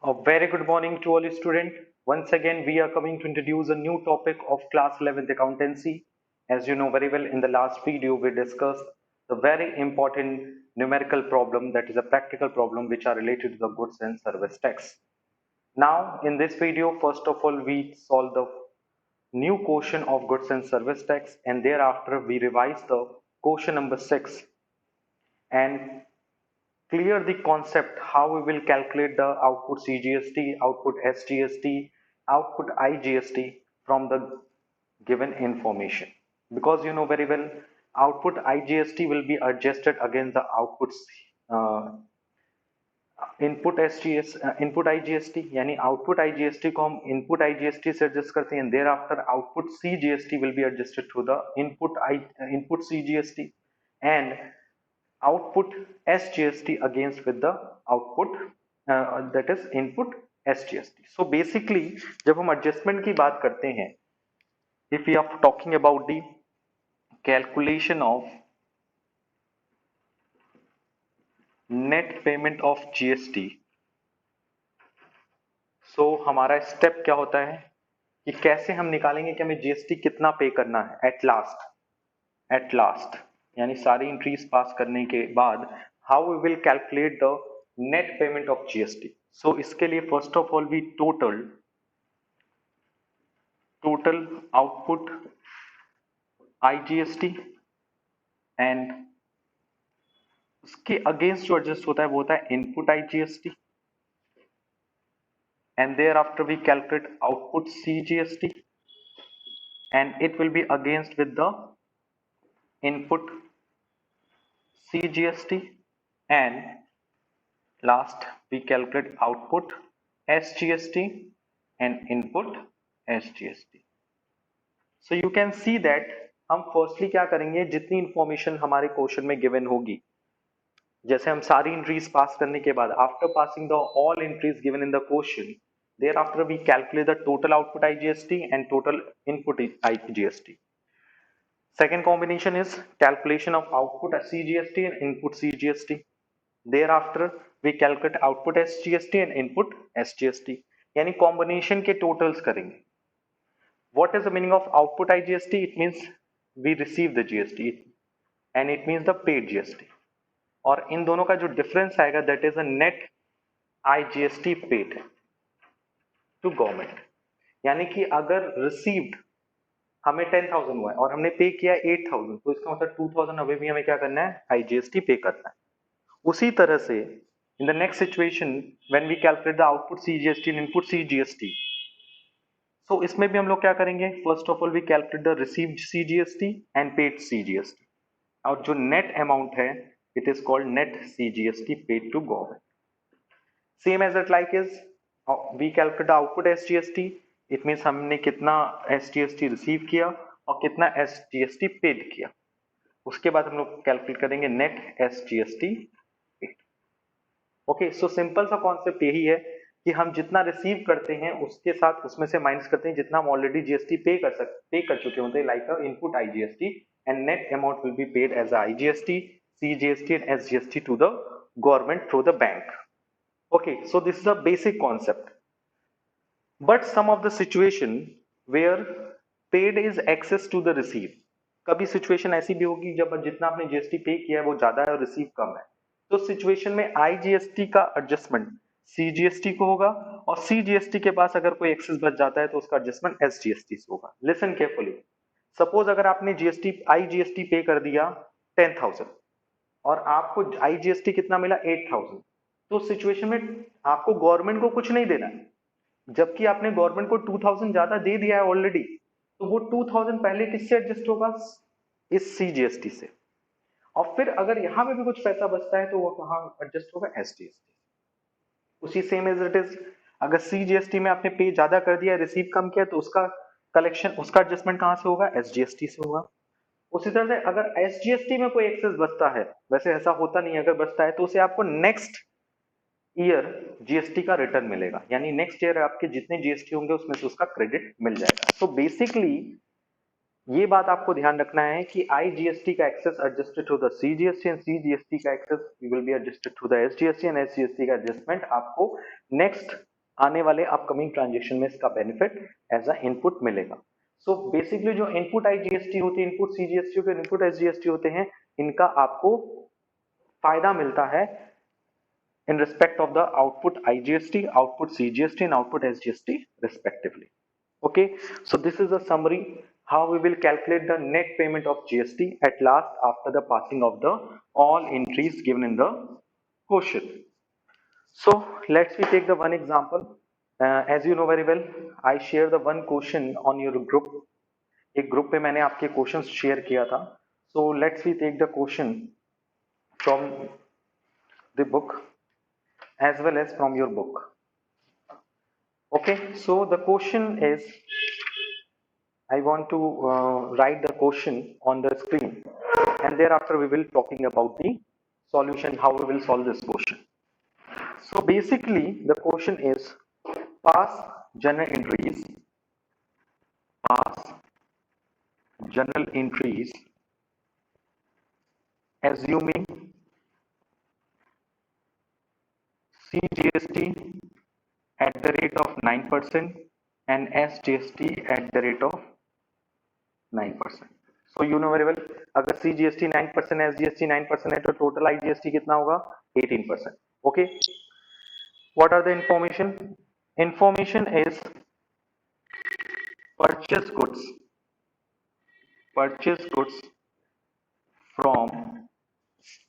A very good morning to all students. Once again, we are coming to introduce a new topic of class 11th accountancy. As you know very well, in the last video, we discussed the very important numerical problem, that is a practical problem, which are related to the goods and service tax. Now, in this video, first of all, we solve the new question of goods and service tax, and thereafter we revise the question number 6 and clear the concept how we will calculate the output CGST, output SGST, output IGST from the given information. Because you know very well, output IGST will be adjusted against the output uh, input SGS input IGST यानी output IGST को हम input IGST से adjust करते हैं thereafter output CGST will be adjusted to the input CGST and output SGST against with the output that is input SGST. So basically जब हम adjustment की बात करते हैं, if we are talking about the calculation of net payment of GST, so हमारा step क्या होता है कि कैसे हम निकालेंगे कि हमें जीएसटी कितना पे करना है एट लास्ट यानी सारी एंट्रीज पास करने के बाद how we will calculate the net payment of GST. So इसके लिए first of all we total output IGST and उसके अगेंस्ट जो एडजस्ट होता है वो होता है input IGST and thereafter we calculate output CGST and it will be against with the input CGST and last we calculate output SGST and input SGST. So you can see that हम firstly क्या करेंगे, जितनी information हमारे question में given होगी, जैसे हम सारी एंट्रीज पास करने के बाद after passing the all entries given in the question thereafter we calculate the total output IGST and total input IGST. Second combination is calculation of output CGST and input CGST. Thereafter we calculate output SGST and input SGST. यानी combination के totals करेंगे. What is the meaning of output IGST? It means we receive the GST and it means the paid GST. और इन दोनों का जो difference आएगा that is a net IGST paid to government. यानी कि अगर रिसीव्ड हमें 10,000 हुआ है और हमने पे किया 8,000, तो इसका मतलब 2,000 अभी भी हमें क्या करना है, आईजीएसटी पे करना है. उसी तरह से in the next situation when we calculate the output CGST and input CGST, so इसमें भी हम लोग क्या करेंगे, first of all we calculate the received CGST and paid CGST और जो नेट अमाउंट है it is called net CGST paid to government. Same as it like is we calculate the output SGST. it means हमने कितना SGST receive किया और कितना SGST paid किया. उसके बाद हम लोग कैलकुलेट करेंगे net SGST paid. Okay, so simple सा कॉन्सेप्ट यही है कि हम जितना रिसीव करते हैं उसके साथ उसमें से माइनस करते हैं जितना हम ऑलरेडी जीएसटी पे कर चुके होते हैं, like input IGST, and net amount will be paid as IGST, CGST and SGST to the government through the bank. Okay, so this is a basic concept. But some of the situation where paid is excess to the receive. कभी situation ऐसी भी होगी जब जितना आपने GST पे किया है वो ज्यादा है और रिसीव कम है, तो सिचुएशन में आईजीएसटी का एडजस्टमेंट सीजीएसटी को होगा और सीजीएसटी के पास अगर कोई एक्सेस बच जाता है तो उसका एडजस्टमेंट एसजीएसटी से होगा. Listen carefully. सपोज अगर आपने जीएसटी आईजीएसटी पे कर दिया 10,000 और आपको आईजीएसटी कितना मिला 8,000, तो सिचुएशन में आपको गवर्नमेंट को कुछ नहीं देना है, जबकि आपने गवर्नमेंट को 2,000 ज्यादा दे दिया है ऑलरेडी, तो वो 2,000 पहले किससे एडजस्ट होगा, इस सीजीएसटी से, और फिर अगर यहां पे भी कुछ पैसा बचता है तो वो कहां एडजस्ट होगा, एसजीएसटी. उसी सेम एज इट इज, अगर सीजीएसटी में आपने पे ज्यादा कर दिया, रिसीव कम किया, तो उसका कलेक्शन, उसका एडजस्टमेंट कहां से होगा, एसजीएसटी से होगा. उसी तरह से अगर एसजीएसटी में कोई एक्सेस बचता है, वैसे ऐसा होता नहीं, अगर बचता है तो उसे आपको नेक्स्ट ईयर जीएसटी का रिटर्न मिलेगा, यानी नेक्स्ट ईयर आपके जितने जीएसटी होंगे उसमें से उसका क्रेडिट मिल जाएगा. तो बेसिकली ये बात आपको ध्यान रखना है कि आईजीएसटी का excess adjusted to the CGST and CGST का excess will be adjusted to the SGST and SGST का एडजस्टमेंट आपको नेक्स्ट आने वाले अपकमिंग ट्रांजेक्शन में इसका बेनिफिट एज अ इनपुट मिलेगा। सो बेसिकली जो इनपुट आईजीएसटी होती है, इनपुट सीजीएसटी होते हैं, इनपुट एसजीएसटी होते हैं, इनका आपको फायदा मिलता है in respect of the output IGST, output CGST and output SGST respectively. Okay, so this is a summary how we will calculate the net payment of GST at last after the passing of the all entries given in the question. So let's we take the one example. As you know very well, I share the one question on your group. एक group पे मैंने आपके questions share किया था. So let's we take the question from the book as well as from your book. Okay, so the question is, I want to write the question on the screen, and thereafter we will talking about the solution, how we will solve this question. So basically the question is, pass journal entries, pass journal entries assuming CGST at the rate of 9% and SGST at the rate of 9%. So you know very well, अगर CGST 9%, SGST 9% है तो total IGST कितना होगा? 18%. Okay. What are the information? Information is purchase goods from,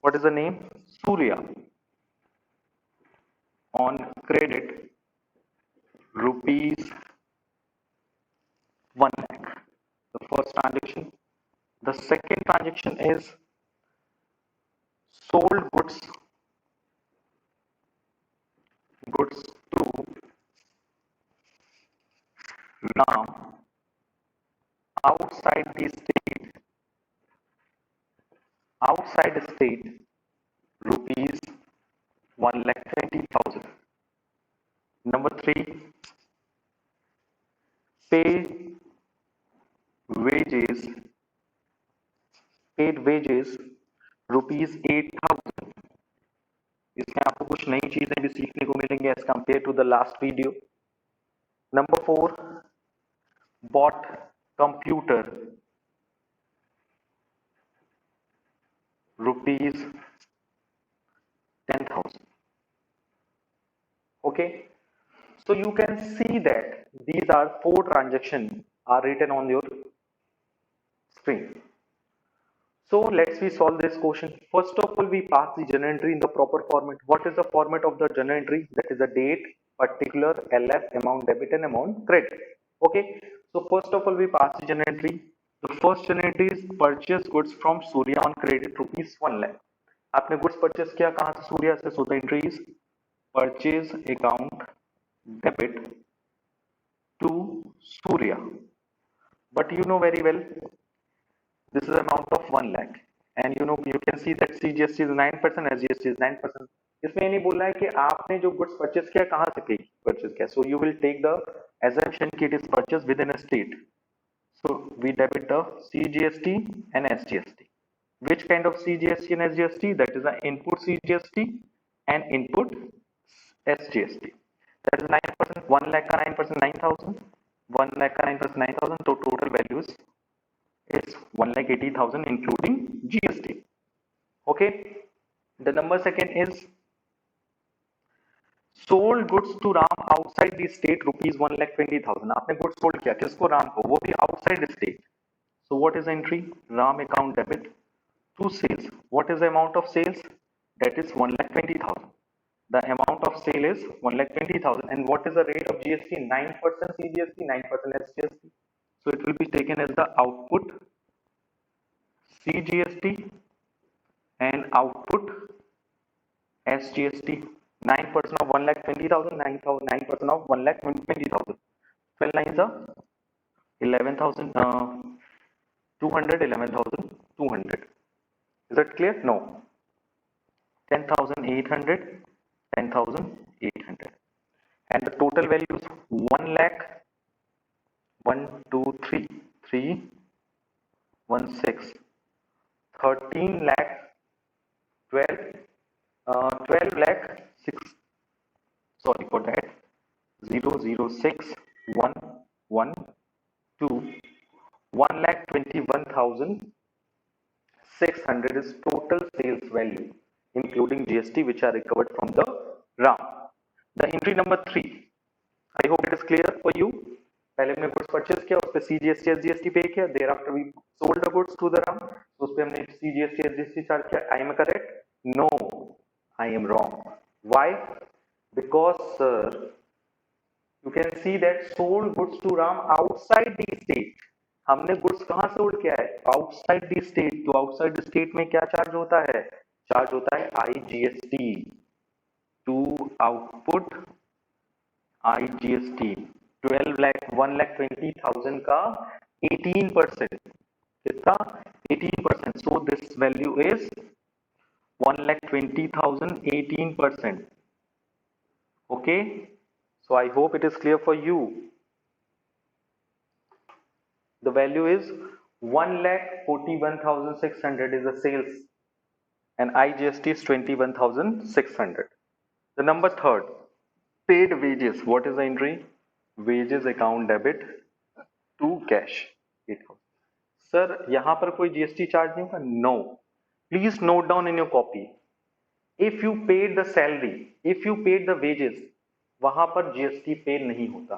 what is the name? Surya on credit rupees 1 lakh. The first transaction. The second transaction is sold goods to Ram outside the state rupees 1,20,000. Number 3, pay wages paid wages rupees 8,000. इसमें आपको कुछ नई चीजें भी सीखने को मिलेंगी as compare to the last video. Number 4, bought computer rupees 10,000. Okay, so you can see that these are 4 transactions are written on your screen. So let's we solve this question. First of all, we pass the journal entry in the proper format. What is the format of the journal entry? That is the date, particular, LF, amount debit and amount credit. Okay, so first of all, we pass the journal entry. The first journal entry is purchase goods from Surya on credit rupees 1 lakh. आपने goods purchase किया कहाँ से? सूर्या से. So the entry is purchase account debit to Surya. But you know very well, this is amount of 1 lakh, and you know you can see that CGST is 9%, SGST is 9%. इसमें नहीं बोल रहा है कि आपने जो गुड्स परचेस किया कहाँ से परचेस किया. So you will take the assumption कि it is purchased within a state. So we debit the CGST and SGST. Which kind of CGST and SGST? That is the input CGST and input SGST. That is 9%. 1 lakh का 9% 9,000. 1 lakh का 9% 9,000. So total values is 1,80,000 including GST. Okay. The number second is sold goods to Ram outside the state rupees 1,20,000. आपने goods sold किया किसको? राम को, वो भी outside the state. So what is the entry? Ram account debit to sales. What is the amount of sales? That is 1,20,000. The amount of sale is 1,20,000. And what is the rate of GST? 9% CGST, 9% SGST. So it will be taken as the output CGST and output SGST. 9% of 1,20,000, 9% of 1,20,000. 12 nines are 11,000, 200, 11,200. Is that clear? No. 10,800, 10,800. And the total value is 1 lakh, 1, 2, 3, 3, 1, 6, 13 lakh, 12, 12 lakh 6, sorry for that, 0061112 1,21,600 is total sales value including GST which are recovered from the RAM. The entry number 3, I hope it is clear for you. पहले हमने goods purchase किया, उस पे CGST SGST पे किया, thereafter we sold the goods to the RAM, तो उस पे हमने CGST SGST चार्ज किया. I am correct? No, I am wrong. Why? Because sir you can see that sold goods to RAM outside the state. हमने goods कहां sold किया है? Outside the state. तो आउटसाइड द स्टेट में क्या charge होता है? चार्ज होता है IGST to output. IGST 12 lakh 1,20,000 का 18%. कितना? 18%. So this value is 1,20,000 18%. Okay, so I hope it is clear for you. The value is 1,41,600 is the sales and IGST is 21,600. The number 3rd, paid wages. What is the entry? Wages account debit to cash. Sir, यहाँ पर कोई GST charge नहीं होगा? No. Please note down in your copy. If you paid the salary, if you paid the wages, वहां पर GST पे नहीं होता.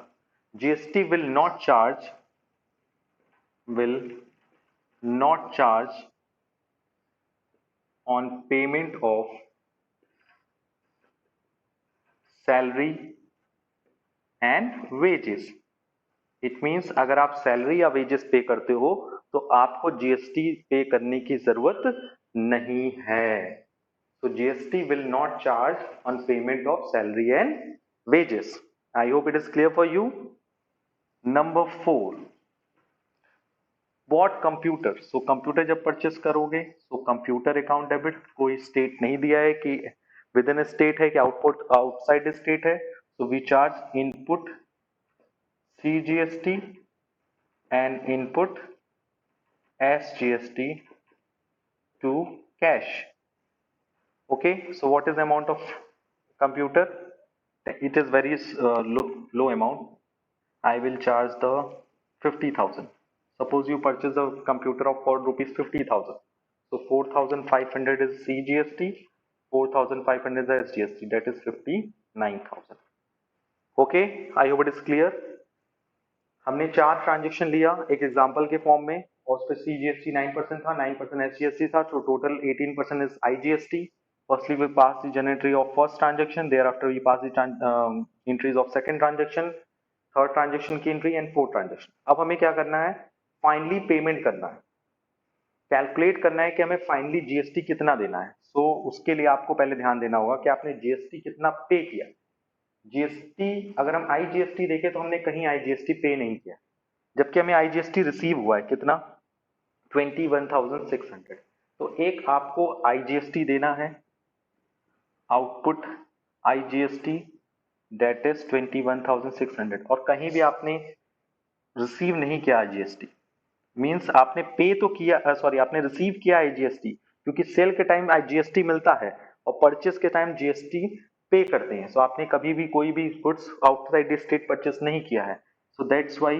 GST will not charge on payment of salary and wages. It means अगर आप salary या wages पे करते हो तो आपको GST पे करने की जरूरत नहीं है. So GST will not charge on payment of salary and wages. I hope it is clear for you. Number 4, bought computer. So computer जब परचेस करोगे तो कंप्यूटर अकाउंट डेबिट. कोई स्टेट नहीं दिया है कि विद इन स्टेट है कि आउटपुट आउटसाइड स्टेट है. So we charge input CGST and input SGST to cash. Okay, so what is the amount of computer? It is very low amount. I will charge the 50,000. Suppose you purchase a computer of for rupees 50,000. So 4,500 is CGST, 4,500 is SGST. That is 59,000. Okay, I hope it is clear. हमने 4 transaction लिया एक example के form में और उस पे CGST 9% था, 9% SGST था, तो total 18% is IGST. Firstly, we pass the journal entry of first transaction. Thereafter, we pass the entries of second transaction, third transaction की entry and fourth transaction. अब हमें क्या करना है? फाइनली पेमेंट करना है, कैलकुलेट करना है कि हमें फाइनली GST कितना देना है. सो उसके लिए आपको पहले ध्यान देना होगा कि आपने GST कितना पे किया. GST अगर हम IGST देखें तो हमने कहीं IGST पे नहीं किया, जबकि हमें IGST रिसीव हुआ है कितना? 21,600. तो एक आपको IGST देना है, आउटपुट IGST that is 21,600, और कहीं भी आपने रिसीव नहीं किया IGST. मींस आपने पे तो किया, सॉरी आपने रिसीव किया IGST, क्योंकि सेल के टाइम IGST मिलता है और परचेस के टाइम GST पे करते हैं. सो आपने कभी भी कोई भी गुड्स आउटसाइड स्टेट परचेस नहीं किया है. सो दैट्स व्हाई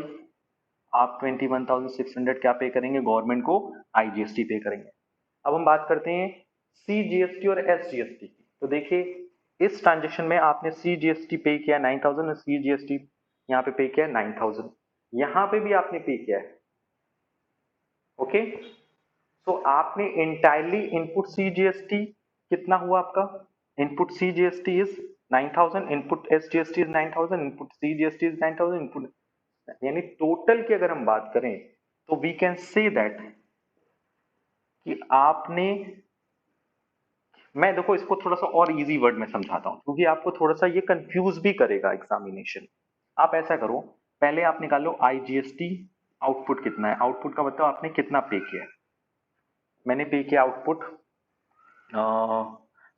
आप 21,600 क्या पे करेंगे? गवर्नमेंट को IGST पे करेंगे. अब हम बात करते हैं CGST और SGST की. तो देखिए इस ट्रांजेक्शन में आपने CGST पे किया 9,000 और CGST यहाँ पे पे किया 9,000. यहाँ पे भी आपने पे किया है. ओके, सो आपने इंटायरली इनपुट CGST कितना हुआ आपका? Input CGST is 9,000, input SGST is 9,000, input CGST is 9,000, input, यानी टोटल की अगर हम बात करें तो वी कैन से दैट कि आपने, मैं देखो इसको थोड़ा सा और इजी वर्ड में समझाता हूं क्योंकि आपको थोड़ा सा ये कंफ्यूज भी करेगा एग्जामिनेशन. आप ऐसा करो, पहले आप निकालो IGST आउटपुट कितना है. आउटपुट का बताओ आपने कितना पे किया है. मैंने पे किया आउटपुट,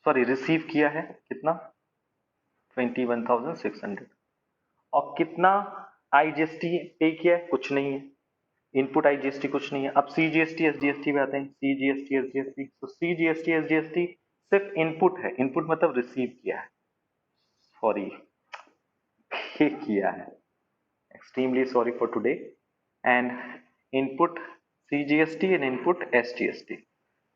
सॉरी रिसीव किया है कितना? 21,600. और कितना IGST पे किया है? कुछ नहीं है. इनपुट IGST कुछ नहीं है. अब CGST SGST पे आते हैं. CGST SGST, तो CGST SGST सिर्फ इनपुट है. इनपुट मतलब रिसीव किया है, सॉरी ये किया है, extremely sorry for today. And input CGST and input SGST.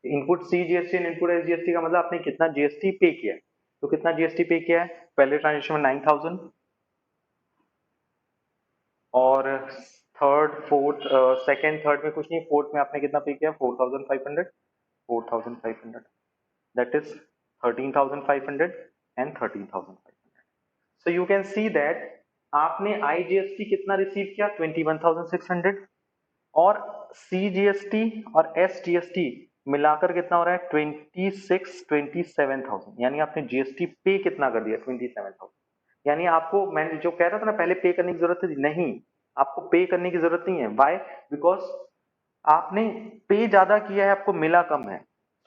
Input CGST and input SGST का मतलब आपने कितना GST पे किया है। तो कितना GST पे किया है, पहले ट्रांजेक्शन में 9000 और थर्ड फोर्थ सेकंड थर्ड में कुछ नहीं, फोर्थ में आपने कितना पे किया 4500 that is 13,500 and 13,500. So you can see that आपने IGST कितना रिसीव किया 21,600 और CGST और SGST मिलाकर कितना हो रहा है 27,000, यानी आपने GST पे कितना कर दिया 27,000। यानी आपको, मैं जो कह रहा था ना पहले पे करने की जरूरत थी, नहीं, आपको पे करने की जरूरत नहीं है। व्हाई? बिकॉज आपने पे ज्यादा किया है, आपको मिला कम है।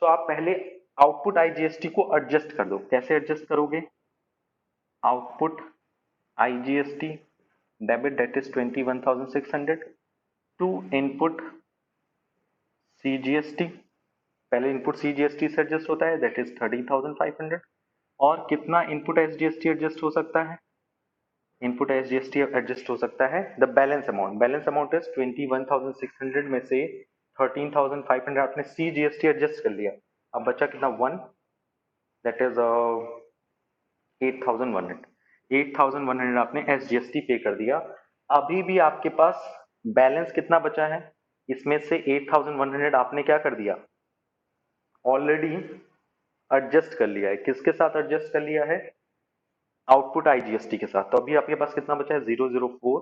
तो आप पहले आउटपुट IGST को एडजस्ट कर दो। कैसे एडजस्ट करोगे? Output IGST debit that is 21,600 to input CGST, पहले इनपुट CGST से एडजस्ट होता है दैट इज 13,500 और कितना इनपुट SGST एडजस्ट हो सकता है? इनपुट SGST एडजस्ट हो सकता है the balance amount. Balance amount is 21,600 में से 13,500 आपने CGST एडजस्ट कर लिया, अब बचा कितना 1 दैट इज 8,100 आपने SGST पे कर दिया। अभी भी आपके पास बैलेंस कितना बचा है, इसमें से 8,100 आपने क्या कर दिया, ऑलरेडी एडजस्ट कर लिया है। किसके साथ एडजस्ट कर लिया है? आउटपुट IGST के साथ। तो अभी आपके पास कितना बचा है 004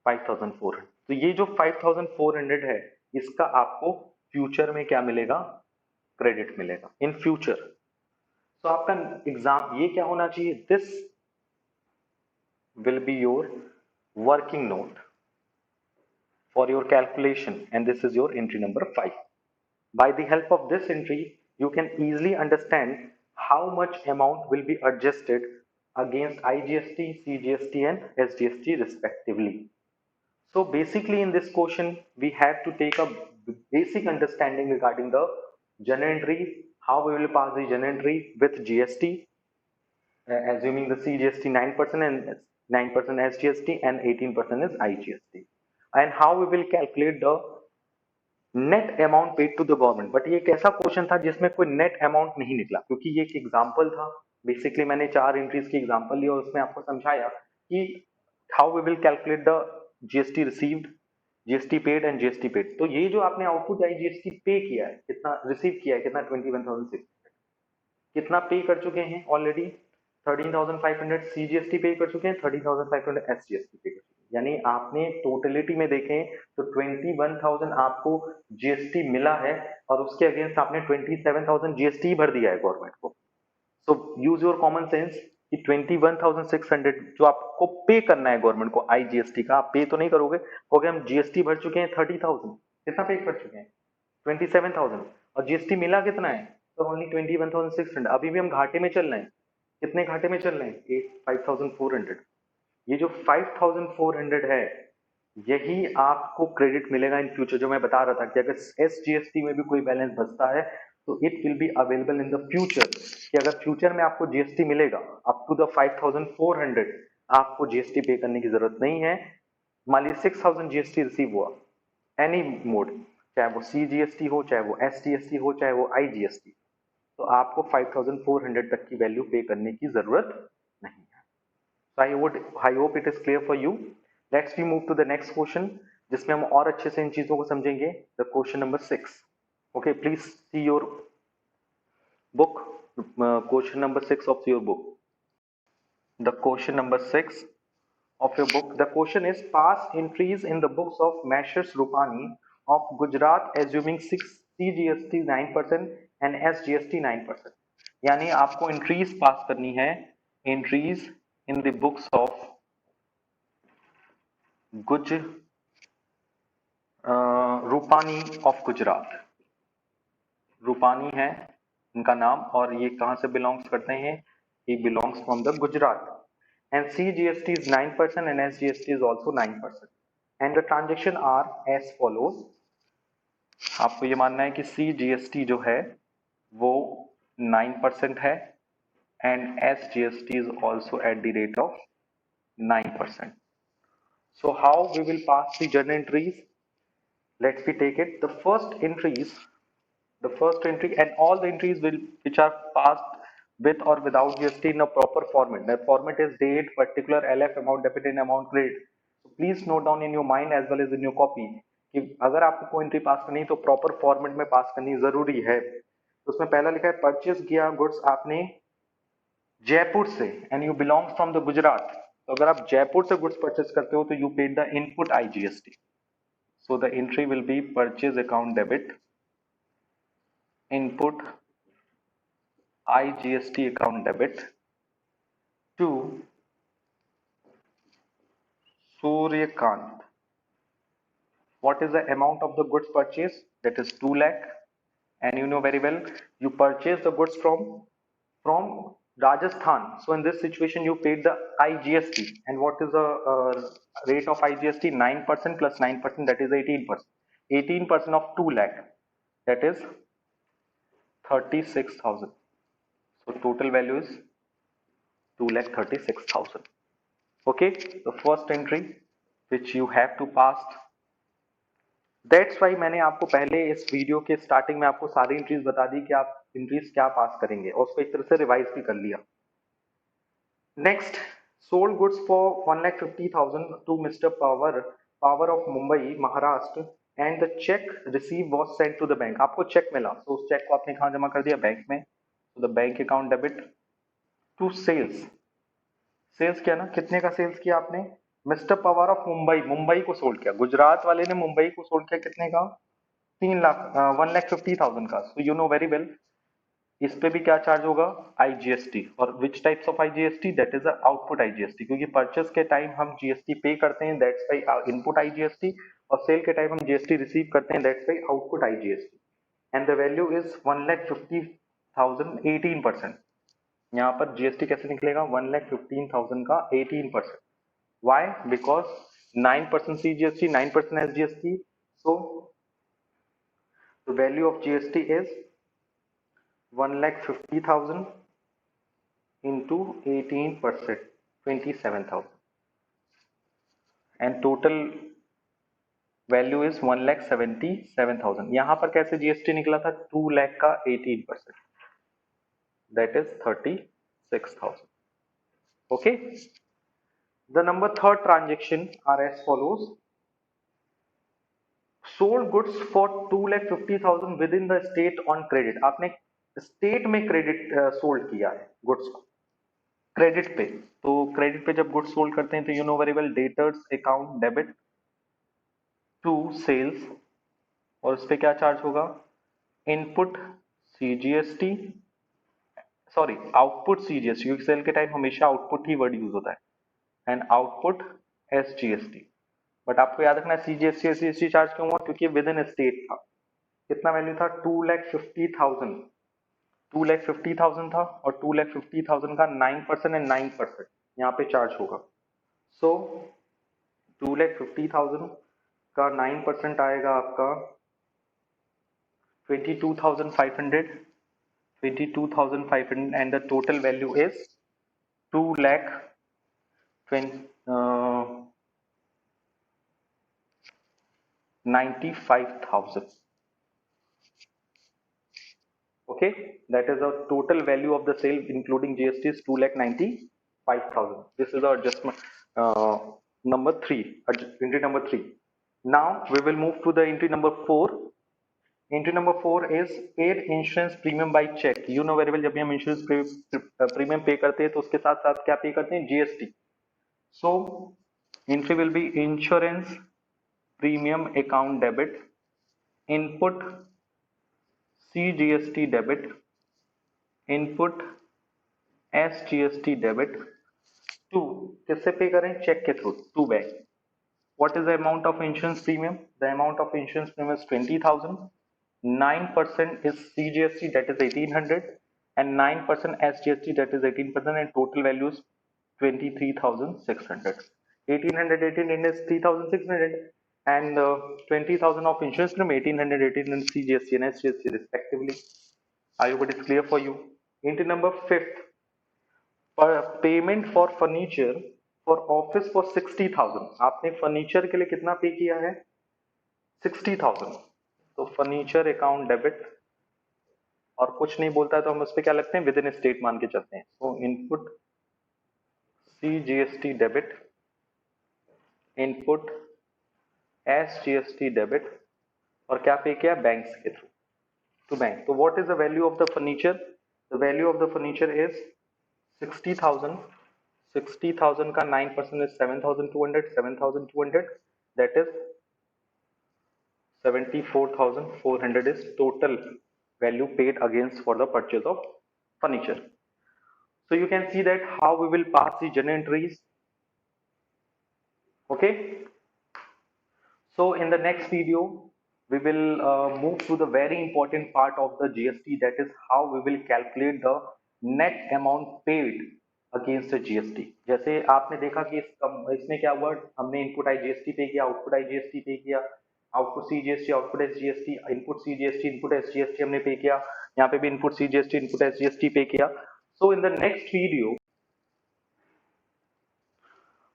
5,400। तो ये जो 5,400 है इसका आपको फ्यूचर में क्या मिलेगा? क्रेडिट मिलेगा इन फ्यूचर। तो आपका एग्जाम ये क्या होना चाहिए? This will be your working note for your calculation and this is your entry number 5. By the help of this entry you can easily understand how much amount will be adjusted against IGST, CGST and SGST respectively. So basically in this question we have to take a basic understanding regarding the journal entry, how we will pass the journal entry with GST, assuming the CGST 9% and 9% SGST and 18% is IGST, and how we will calculate the net amount paid to the government. But ये एक ऐसा question था जिसमें कोई net amount नहीं निकला, क्योंकि ये एक एग्जांपल था। बेसिकली मैंने 4 एंट्रीज की एग्जांपल ली और उसमें आपको समझाया कि how we will calculate the GST received, GST paid and GST paid. तो ये जो आपने आउटपुट GST पे किया है, कितना रिसीव किया है, कितना 21,600, कितना पे कर चुके हैं ऑलरेडी 13,500 CGST पे कर चुके हैं, 13,500 SGST पे कर चुके हैं। यानी आपने टोटलिटी में देखें तो 21,000 आपको GST मिला है और उसके अगेंस्ट आपने 27,000 GST भर दिया है गवर्नमेंट को। सो यूज योर कॉमन सेंस कि 21,600 जो आपको पे करना है गवर्नमेंट को IGST का, आप पे तो नहीं करोगे, क्योंकि हम GST भर चुके हैं 30,000, कितना पे कर चुके हैं 27,000 और GST मिला कितना है तो ओनली 21,600। अभी भी हम घाटे में चल रहे हैं। कितने घाटे में चल रहे हैं? 5,400। ये जो 5,400 है यही आपको क्रेडिट मिलेगा इन फ्यूचर। जो मैं बता रहा था कि अगर SGST में भी कोई बैलेंस बचता है तो it will be available in the future, कि अगर फ्यूचर में आपको GST मिलेगा अप टू द 5,400 आपको GST पे करने की जरूरत नहीं है। मान लीजिए 6,000 GST रिसीव हुआ एनी मोड, चाहे वो CGST हो, चाहे वो SGST हो, चाहे वो IGST, तो आपको 5,400 तक की वैल्यू पे करने की जरूरत नहीं है। So I hope it is clear for you. Let's we move to the next question, जिसमें हम और अच्छे से इन चीजों को समझेंगे। The question number 6. Okay, please see your book. Question number 6 of your book. The question number 6 of your book. The question is past entries in the books of Messrs Rupani of Gujarat assuming 6 CGST 9% and SGST 9%। यानी आपको entries pass करनी है, entries in the books of Rupani of Gujarat. Rupani है इनका नाम और ये कहां से बिलोंग्स करते हैं? ये belongs from the Gujarat. And CGST is 9% and SGST is also 9%. And the transaction are as follows. आपको ये मानना है कि CGST जो है वो 9% है and SGST is also at the rate of 9%. So how we will pass the journal entries? Let's we take it. The first entry and all the entries will which are passed with or without GST in a proper format. The format is date, particular, LF, amount debit and amount credit. So please note down in your mind as well as in your copy कि अगर आपको कोई entry पास करनी है तो proper format में पास करनी जरूरी है. तो उसमें पहला लिखा है परचेस किया गुड्स आपने जयपुर से and you belongs from the Gujarat. तो अगर आप जयपुर से गुड्स परचेस करते हो तो you paid the input IGST. So the entry will be purchase account debit, input IGST account debit to Suryakant. What is the amount of the goods purchased? That is 2 lakh. And you know very well, you purchase the goods from Rajasthan. So in this situation, you paid the IGST. And what is the rate of IGST? 9% plus 9%, that is 18%. 18% of 2 lakh, that is 36,000. So total value is 2,36,000. Okay, the first entry which you have to pass. That's why मैंने आपको पहले इस video के starting में आपको सारी entries बता दी कि आप एंट्रीज क्या पास करेंगे और उसको एक तरह से रिवाइज भी कर लिया. Next, sold goods for 1,50,000 to mister Pawar of Mumbai Maharashtra and the cheque receive was send to the bank. आपको चेक मिला तो उस चेक को आपने कहाँ जमा कर दिया? बैंक में. तो the bank account debit to sales. Sales किया ना, कितने का सेल्स किया आपने? मिस्टर पवार ऑफ मुंबई, मुंबई को सोल्ड किया. गुजरात वाले ने मुंबई को सोल्ड किया कितने का? 3 लाख 1,50,000 का. So you know very well इस पे भी क्या चार्ज होगा? IGST. और which types of IGST? That is output IGST. क्योंकि परचेस के टाइम हम GST पे करते हैं, दैट्स बाय इनपुट IGST. और सेल के टाइम हम GST रिसीव करते हैं, that's by output IGST. And the value is 1,50,000, 18%. यहाँ पर GST कैसे निकलेगा? 1,15,000 का 18%. Why? Because 9% CGST, 9% SGST. So the value of GST is 1,50,000 into 18%, 27,000. And total value is 1,77,000. यहाँ पर कैसे GST निकला था? 2 लाख का 18%. That is 36,000. Okay. The number third transaction are as follows. Sold goods for 2,50,000 within the state on credit. आपने state में credit sold किया है गुड्स को क्रेडिट पे. तो क्रेडिट पे जब गुड्स सोल्ड करते हैं तो you know very well debtors account debit to sales. और उस पे क्या चार्ज होगा? Input CGST, sorry output CGST, क्योंकि सेल के टाइम हमेशा आउटपुट ही वर्ड यूज होता है. And output SGST. बट आपको याद रखना है CGST SGST चार्ज क्यों हुआ? क्योंकि विद इन स्टेट था. कितना वैल्यू था? 2,50,000. 2,50,000 था और 2,50,000 का 9% एंड 9% यहाँ पे चार्ज होगा. सो 2,50,000 का 9% आएगा आपका 22,500. 22,500 and the total value is 2,95,000. Okay, that is the total value of the sale including GST is 2,95,000. This is our adjustment number 3, entry number 3. Now we will move to the entry number 4. Entry number 4 is paid insurance premium by check. You know very well जब भी हम insurance premium पे करते हैं तो उसके साथ साथ क्या पे करते हैं? GST. So entry will be insurance premium account debit, input CGST debit, input SGST debit to किससे पे करें? चेक के through to bank. What is the amount of insurance premium? The amount of insurance premium is 20,000. 9% is CGST, that is 1,800, and 9% SGST, that is 18%, and total value is 23,600. 1,800, 1,800 is 3,600, and 20,000 of insurance premium, 1,800, 1,800 CGST and SGST respectively. I hope it is clear for you. Entry number 5th, payment for furniture for office for 60,000, आपने furniture के लिए कितना पे किया है? 60,000। तो furniture account debit, और कुछ नहीं बोलता है तो हम उस पर क्या लगते हैं, विद इन स्टेट मान के चलते हैं। तो input CGST debit, input SGST debit, और क्या पे किया? बैंक्स के थ्रू टू बैंक। तो what is the value of the furniture? The value of the furniture is 60,000। 60,000 का 9% is 7,200। 7,200 that is 74,400 is total value paid against for the purchase of furniture. So you can see that how we will pass the journal entries. Okay. So in the next video, we will move to the very important part of the GST, that is how we will calculate the net amount paid against the GST. जैसे आपने देखा कि इसमें क्या हुआ, हमने input IGST पे किया, आउटपुट IGST पे किया, output CGST, output SGST, input CGST, input SGST हमने पे किया, यहाँ पे भी इनपुट CGST, इनपुट SGST पे किया. So in the next video,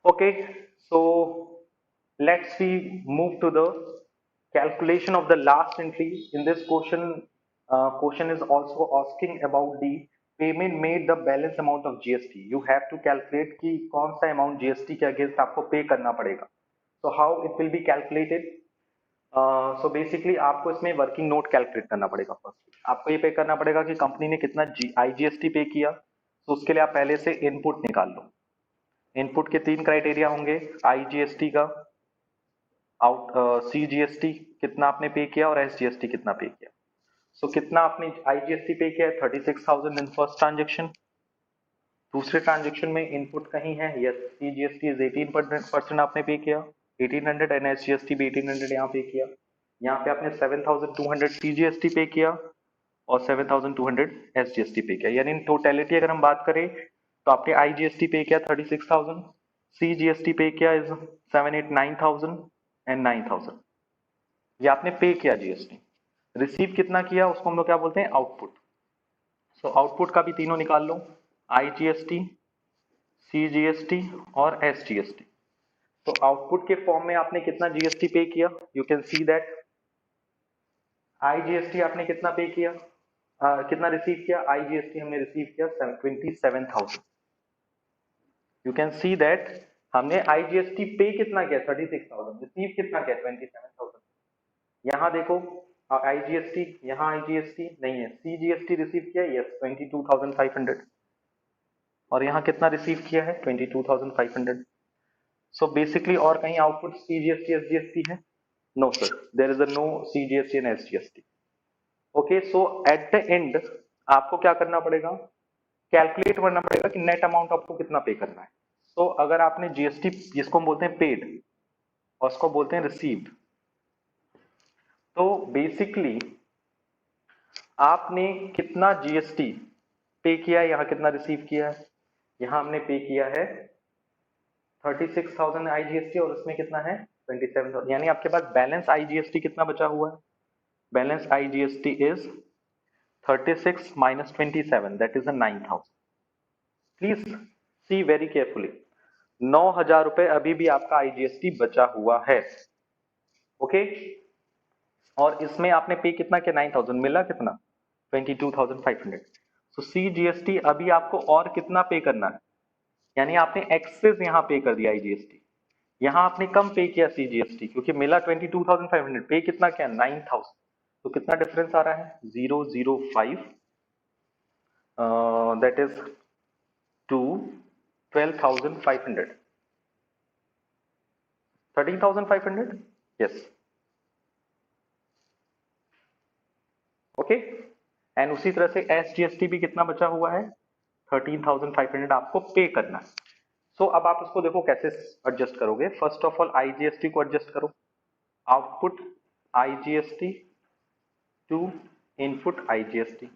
okay, so let's we move to the calculation of the last entry. In this question is also asking about the payment made the balance amount of GST. You have to calculate कि कौन सा amount GST के against आपको पे करना पड़ेगा. So how it will be calculated? So basically आपको इसमें वर्किंग नोट कैलकुलेट करना पड़ेगा. फर्स्ट आपको ये पे करना पड़ेगा कि कंपनी ने कितना IGST पे किया. तो उसके लिए आप पहले से इनपुट निकाल लो. इनपुट के 3 क्राइटेरिया होंगे, IGST का, CGST कितना आपने पे किया और SGST कितना पे किया. सो कितना आपने IGST पे किया है? 36,000 इन फर्स्ट ट्रांजेक्शन. दूसरे ट्रांजेक्शन में इनपुट कहीं है? यस, CGST इज 18% आपने पे किया, 1800, एंड SGST भी 1800 यहाँ पे किया. यहाँ पे आपने 7,200 CGST पे किया और 7,200 SGST पे किया. यानी इन टोटलिटी अगर हम बात करें तो आपने IGST पे किया 36,000, CGST पे किया इज 7,8,9,000 एंड 9,000. ये आपने पे किया GST. रिसीव कितना किया उसको हम लोग क्या बोलते हैं? आउटपुट. सो आउटपुट का भी तीनों निकाल लो, IGST, CGST और SGST. तो आउटपुट के फॉर्म में आपने कितना GST पे किया? You can see that IGST आपने कितना पे किया, कितना रिसीव किया? IGST हमने रिसीव किया 27,000. यू कैन सी दैट हमने IGST पे कितना किया? 36,000. रिसीव कितना किया? 27,000. यहाँ देखो IGST, यहाँ IGST नहीं है. CGST रिसीव किया, यस, 22,500. और यहाँ कितना रिसीव किया है? 22,500. सो बेसिकली और कहीं आउटपुट CGST SGST है? No sir, there is no CGST and SGST. Okay, so at the end आपको क्या करना पड़ेगा? कैलकुलेट करना पड़ेगा कि नेट अमाउंट आपको कितना पे करना है. सो अगर आपने GST, जिसको हम बोलते हैं पेड और उसको बोलते हैं रिसीव्ड, तो बेसिकली आपने कितना GST पे किया है, यहाँ कितना रिसीव किया है? यहाँ हमने पे किया है 36,000 IGST और उसमें कितना है? 27,000. यानी आपके पास बैलेंस IGST कितना बचा हुआ है? Balance IGST is 36 minus 27, that is a 9,000. Please see very carefully. 9,000 रुपए अभी भी आपका IGST बचा हुआ है. ओके, और इसमें आपने पे कितना किया? 9,000. मिला कितना? 22,500. तो CGST अभी आपको और कितना पे करना है? यानी आपने एक्सेस यहाँ पे कर दिया IGST. यहाँ आपने कम पे किया CGST क्योंकि मिला 22,500, पे कितना किया? 9,000. तो कितना डिफरेंस आ रहा है? 005, that is to 12,500. 13,500, yes. Okay, and उसी तरह से SGST भी कितना बचा हुआ है? 13,500 आपको पे करना है. सो अब आप इसको देखो कैसे एडजस्ट करोगे. फर्स्ट ऑफ ऑल IGST को एडजस्ट करो. Output IGST to input IGST.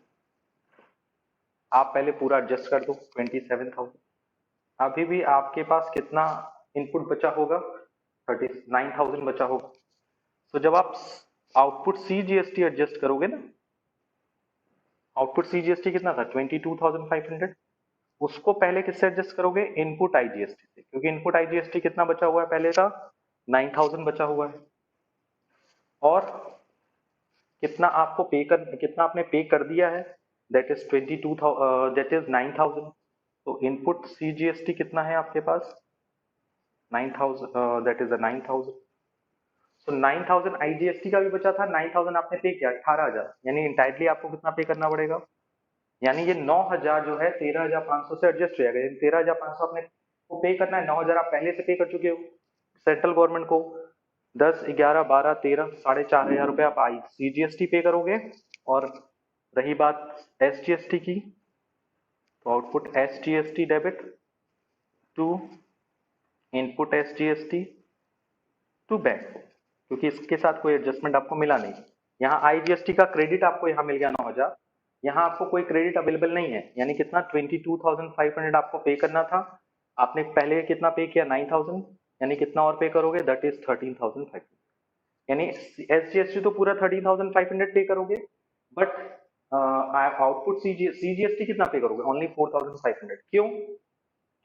आप पहले पूरा एडजस्ट कर दो 27,000. अभी भी आपके पास कितना इनपुट बचा होगा? 39,000 बचा होगा. तो जब आप आउटपुट CGST एडजस्ट करोगे ना, आउटपुट CGST कितना था? 22,500. उसको पहले किससे एडजस्ट करोगे, इनपुट आईजीएसटी से, क्योंकि इनपुट आईजीएसटी कितना बचा हुआ है पहले का, 9000 बचा हुआ है, और कितना आपको कितना आपने पे कर दिया है, दैट इज 22,000, दैट इज 9000। तो इनपुट सीजीएसटी कितना है आपके पास, 9000, दैट इज 9000। सो 9000 आईजीएसटी का भी बचा था, 9000 आपने पे किया, 18000, यानी इंटायरली आपको कितना पे करना पड़ेगा, यानी ये 9000 जो है 13500 से एडजस्ट हो जाएगा, यानी 13500 आपने को पे करना है, 9000 आप पहले से पे कर चुके हो सेंट्रल गवर्नमेंट को, 10 11 12 13 4500 रुपए आप आई सीजीएसटी पे करोगे। और रही बात एसजीएसटी की, तो output SGST debit to input SGST to bank, क्योंकि इसके साथ कोई एडजस्टमेंट आपको मिला नहीं। यहाँ आईजीएसटी का क्रेडिट आपको यहाँ मिल गया 9000, यहाँ आपको कोई क्रेडिट अवेलेबल नहीं है, यानी कितना 22,500 आपको पे करना था, आपने पहले कितना पे किया 9000, यानी कितना और पे करोगे, दैट इज 13,500, यानी एसजीएसटी तो पूरा 13,500 पे करोगे, बट आउटपुट सीजीएसटी कितना पे करोगे, ओनली 4,500। क्यों,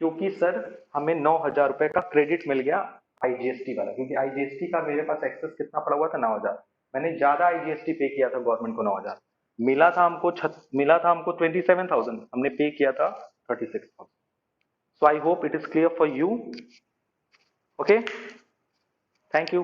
क्योंकि सर हमें 9000 रुपए का क्रेडिट मिल गया आईजीएसटी वाला, क्योंकि आईजीएसटी का मेरे पास एक्सेस कितना पड़ा हुआ था, 9000, मैंने ज्यादा आईजीएसटी पे किया था गवर्नमेंट को, 9000 मिला था हमको 27,000, हमने पे किया था 36,000। So I hope it is clear for you. Okay, thank you.